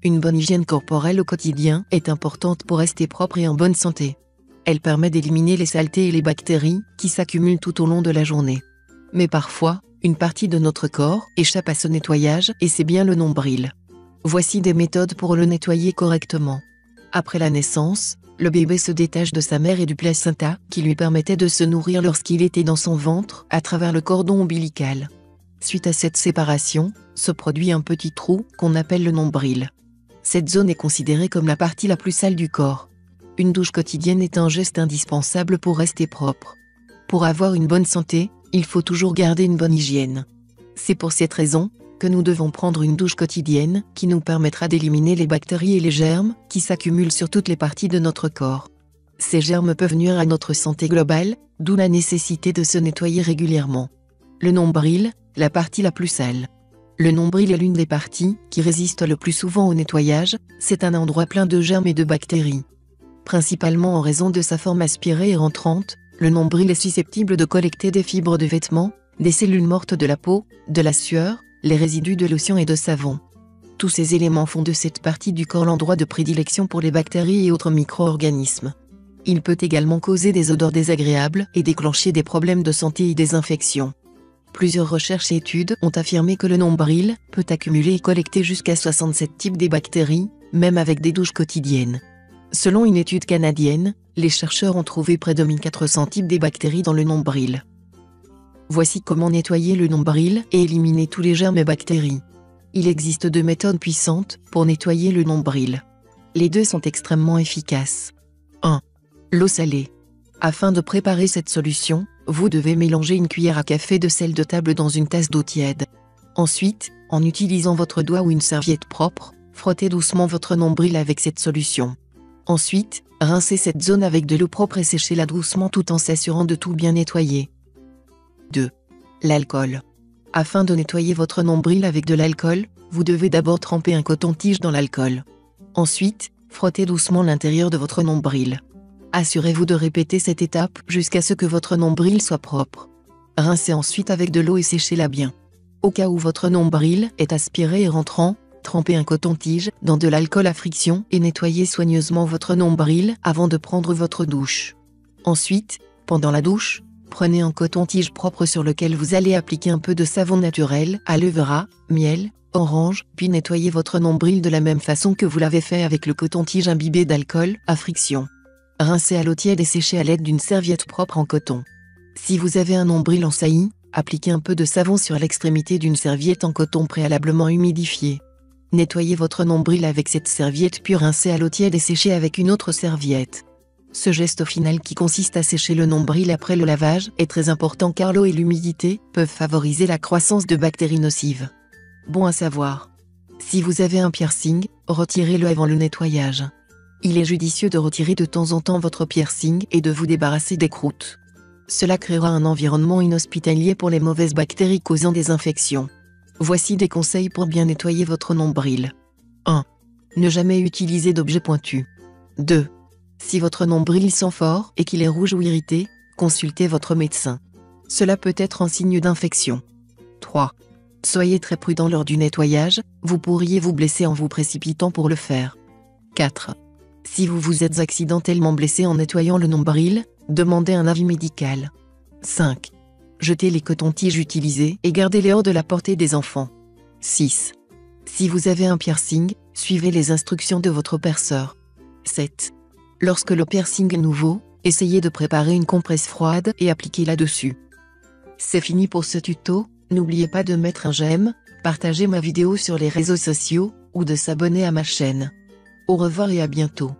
Une bonne hygiène corporelle au quotidien est importante pour rester propre et en bonne santé. Elle permet d'éliminer les saletés et les bactéries qui s'accumulent tout au long de la journée. Mais parfois, une partie de notre corps échappe à ce nettoyage et c'est bien le nombril. Voici des méthodes pour le nettoyer correctement. Après la naissance, le bébé se détache de sa mère et du placenta qui lui permettait de se nourrir lorsqu'il était dans son ventre à travers le cordon ombilical. Suite à cette séparation, se produit un petit trou qu'on appelle le nombril. Cette zone est considérée comme la partie la plus sale du corps. Une douche quotidienne est un geste indispensable pour rester propre. Pour avoir une bonne santé, il faut toujours garder une bonne hygiène. C'est pour cette raison que nous devons prendre une douche quotidienne qui nous permettra d'éliminer les bactéries et les germes qui s'accumulent sur toutes les parties de notre corps. Ces germes peuvent nuire à notre santé globale, d'où la nécessité de se nettoyer régulièrement. Le nombril, la partie la plus sale. Le nombril est l'une des parties qui résiste le plus souvent au nettoyage, c'est un endroit plein de germes et de bactéries. Principalement en raison de sa forme aspirée et rentrante, le nombril est susceptible de collecter des fibres de vêtements, des cellules mortes de la peau, de la sueur, les résidus de lotion et de savon. Tous ces éléments font de cette partie du corps l'endroit de prédilection pour les bactéries et autres micro-organismes. Il peut également causer des odeurs désagréables et déclencher des problèmes de santé et des infections. Plusieurs recherches et études ont affirmé que le nombril peut accumuler et collecter jusqu'à 67 types de bactéries, même avec des douches quotidiennes. Selon une étude canadienne, les chercheurs ont trouvé près de 1400 types de bactéries dans le nombril. Voici comment nettoyer le nombril et éliminer tous les germes et bactéries. Il existe 2 méthodes puissantes pour nettoyer le nombril. Les 2 sont extrêmement efficaces. 1. L'eau salée. Afin de préparer cette solution, vous devez mélanger une cuillère à café de sel de table dans une tasse d'eau tiède. Ensuite, en utilisant votre doigt ou une serviette propre, frottez doucement votre nombril avec cette solution. Ensuite, rincez cette zone avec de l'eau propre et séchez-la doucement tout en s'assurant de tout bien nettoyer. 2. L'alcool. Afin de nettoyer votre nombril avec de l'alcool, vous devez d'abord tremper un coton-tige dans l'alcool. Ensuite, frottez doucement l'intérieur de votre nombril. Assurez-vous de répéter cette étape jusqu'à ce que votre nombril soit propre. Rincez ensuite avec de l'eau et séchez-la bien. Au cas où votre nombril est aspiré et rentrant, trempez un coton-tige dans de l'alcool à friction et nettoyez soigneusement votre nombril avant de prendre votre douche. Ensuite, pendant la douche, prenez un coton-tige propre sur lequel vous allez appliquer un peu de savon naturel, aloe vera, miel, orange, puis nettoyez votre nombril de la même façon que vous l'avez fait avec le coton-tige imbibé d'alcool à friction. Rincez à l'eau tiède et séchez à l'aide d'une serviette propre en coton. Si vous avez un nombril en saillie, appliquez un peu de savon sur l'extrémité d'une serviette en coton préalablement humidifiée. Nettoyez votre nombril avec cette serviette puis rincez à l'eau tiède et séchez avec une autre serviette. Ce geste final qui consiste à sécher le nombril après le lavage est très important car l'eau et l'humidité peuvent favoriser la croissance de bactéries nocives. Bon à savoir. Si vous avez un piercing, retirez-le avant le nettoyage. Il est judicieux de retirer de temps en temps votre piercing et de vous débarrasser des croûtes. Cela créera un environnement inhospitalier pour les mauvaises bactéries causant des infections. Voici des conseils pour bien nettoyer votre nombril. 1. Ne jamais utiliser d'objets pointus. 2. Si votre nombril sent fort et qu'il est rouge ou irrité, consultez votre médecin. Cela peut être un signe d'infection. 3. Soyez très prudent lors du nettoyage, vous pourriez vous blesser en vous précipitant pour le faire. 4. Si vous vous êtes accidentellement blessé en nettoyant le nombril, demandez un avis médical. 5. Jetez les cotons-tiges utilisés et gardez-les hors de la portée des enfants. 6. Si vous avez un piercing, suivez les instructions de votre perceur. 7. Lorsque le piercing est nouveau, essayez de préparer une compresse froide et appliquez-la dessus. C'est fini pour ce tuto, n'oubliez pas de mettre un j'aime, partager ma vidéo sur les réseaux sociaux, ou de s'abonner à ma chaîne. Au revoir et à bientôt.